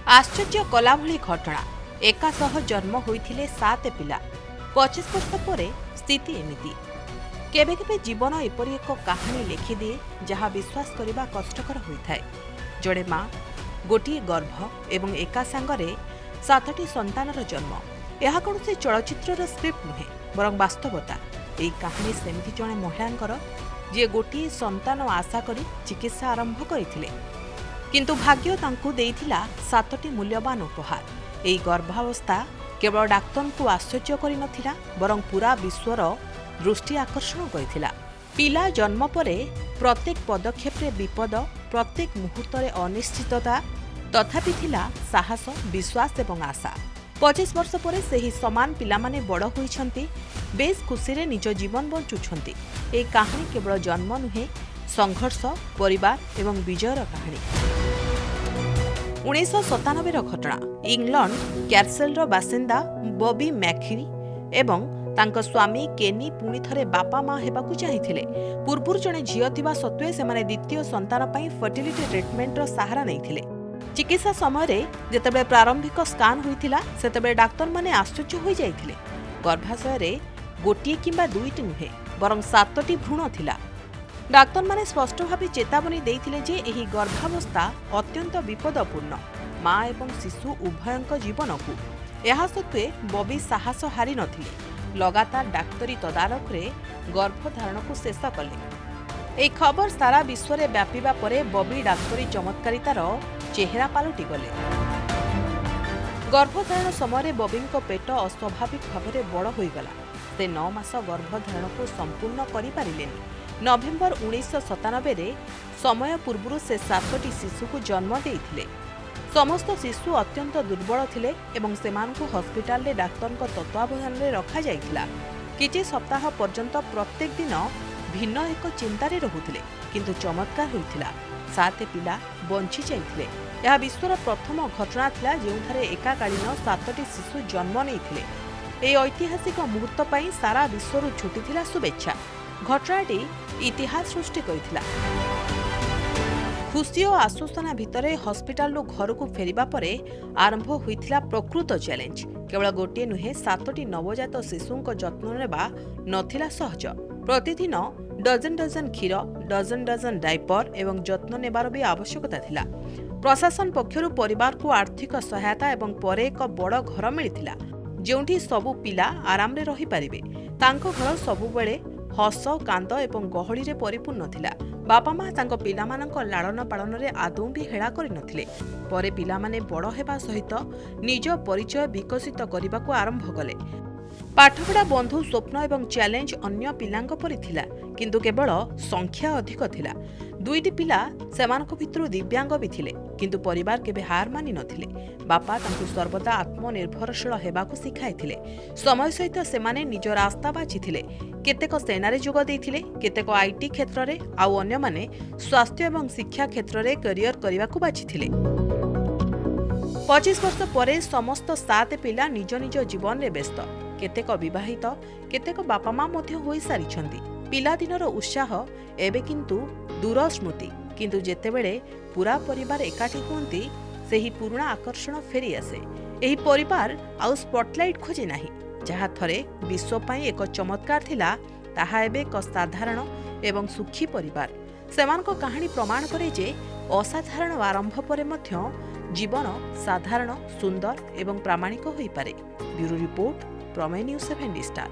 आश्चर्य कला भली घटना एका सह जन्म होइथिले 7 पिला 25 वर्ष पर स्थिति एमिति केबे केबे जीवन एपरि एक कहानी लिखिदिए जहाँ विश्वास करने कष्टकर होता है। जड़े माँ गोटे गर्भ एवं एका सांगरे 7टी संतानर जन्म यह कौन से चलचित्र स्क्रिप्ट नुहे बरं वास्तवता। यही कहानी सेमती जड़े महिला जी गोटे संतान आशा करी चिकित्सा आरंभ करथिले किंतु भाग्य तांकु देइथिला 7टी मूल्यवान उपहार। यही गर्भावस्था केवल डाक्तर को आश्चर्य करि नथिला बरं पूरा विश्वर दृष्टि आकर्षण करथिला। पिला जन्म परे प्रत्येक पदक्षेप रे विपद, प्रत्येक मुहूर्त रे अनिश्चितता, तथापि थिला साहस, विश्वास एवं आशा। 25 वर्ष पर सही समान पिला माने बड़ होइछंती, बेस खुशी रे निज जीवन बंचुछंती। ए कहानी केवल जन्म नुहे, संघर्ष, परिवार एवं विजयर कहानी। 1997 घटना इंग्लैंड कैरसेलर बासिंदा बॉबी मैक्री एवं तांको स्वामी केनी पुणी थरे बापा माँ हेबाकु चाहिथिले। पूर्वरु जणे झियो थिबा सत्वे सेमाने द्वितीय संतान पई फर्टिलिटी ट्रीटमेंट रो सहारा नैथिले। चिकित्सा समय जेतेबे प्रारंभिक स्कान होइथिला सेतेबे डाक्टर माने आश्चर्य होई जाइथिले। गर्भाशय रे गोटिए किंबा दुईटी नुहे बरं 7टी भ्रूण थिला। डाक्तर माने स्पष्ट भावे चेतावनी देइथिले जे एही गर्भावस्था अत्यंत विपदपूर्ण माँ एवं शिशु उभयंक जीवन को। यह सत्वे बॉबी साहस हारी नथिले। लगातार डाक्तरी तदारख रे गर्भधारण को शेष कले। ए खबर सारा विश्व रे व्यापीबा परे बॉबी डाक्तरी चमत्कारितार चेहरा पालटि गले। गर्भधारण समय बॉबी को पेट अस्वाभाविक भाव में बड़ हो गला। से 9 मास गर्भधारण को संपूर्ण करि पारिलेनि। नवेम्बर 1997 रे समय पूर्व से 7टी शिशु को जन्म देइथिले। समस्त शिशु अत्यंत दुर्बल थिले एवं सेमानकु हॉस्पिटल रे डाक्तर तत्वावधान रे रखा जाइथिला। किछि सप्ताह पर्यंत प्रत्येक दिन भिन्न एक चिंतार रहुथिले किंतु चमत्कार होइथिला। 7 पिला बंची जाइथिले। यह विश्वर प्रथम घटना थिला जेउठारे एकाकालीन 7टी शिशु जन्म नेइथिले। ए ऐतिहासिक मुहूर्त पई सारा विश्वर छुटिथिला शुभेच्छा। घटनाटी इतिहास सृष्टि करथिला। खुशी और आश्वासना भितरे हॉस्पिटल घर को फेरिबा परे आरंभ होइथिला प्रकृत चैलेंज। केवल गोटे नुहे 7टी नवजात शिशुंक जत्न नेबा नथिला सहज। प्रतिदिन डजन डजन क्षीर, डजन डजन डायपर एवं जत्न नेबार भी आवश्यकता थिला। प्रशासन पक्षरु परिवार को आर्थिक सहायता एवं परे एक बड़ घर मिलिथिला जेउठी सबु पिला आराम रे रही पारिबे। तांको घर सबु बेले हस, कांद एवं गहली रे परिपूर्ण थिला। बापा माँ तांको पिलामानंको लाड़न पालन रे आदौ भी हेळा करि नथिले। परे पिलामाने बड़ हेबा सहित निज परिचय विकसित करबाको आरंभ कले। पाठपढ़ा, बंधु, स्वप्न एवं चैलेंज अन्य पिलांक परि थिला किंतु केवल संख्या अधिक थिला। 2टी पिला सेमानक भितरु दिव्यांग भी थिले किंतु परिवार केबे हार मानि नथिले। बापा तांकु सर्वदा आत्मनिर्भरशील हेबाकु सिखाइथिले। समय सहित सेमाने निज रास्ता बाछिथिले। केतेक सेनारे जोग देइथिले, केतेक आईटी क्षेत्र रे आउ अन्य माने स्वास्थ्य एवं शिक्षा क्षेत्र रे करियर करिबाकु बाछिथिले। 25 वर्ष परे समस्त 7 पिला निज निज जीवन रे व्यस्त। केतेक विवाहित, केतेक बापा माँ मध्य होई सारिछंती। पिलादिनर उत्साह एबे किंतु दूर स्मृति किंतु जेतेबेले पूरा परिवार एकाठी हुअंती सेही पुराणा आकर्षण फेरी आसे। एही परिवार आउ स्पॉटलाइट खोजे नाही। जहाँ थरे विश्व पई एक चमत्कार थिला ताहा एबे एक साधारण एवं सुखी परिवार। सेमानक कहानी प्रमाण करे जे असाधारण आरंभ परे मध्य जीवन साधारण, सुंदर एवं प्रामाणिक होई पारे। ब्यूरो रिपोर्ट, प्रमेय न्यूज 7 स्टार।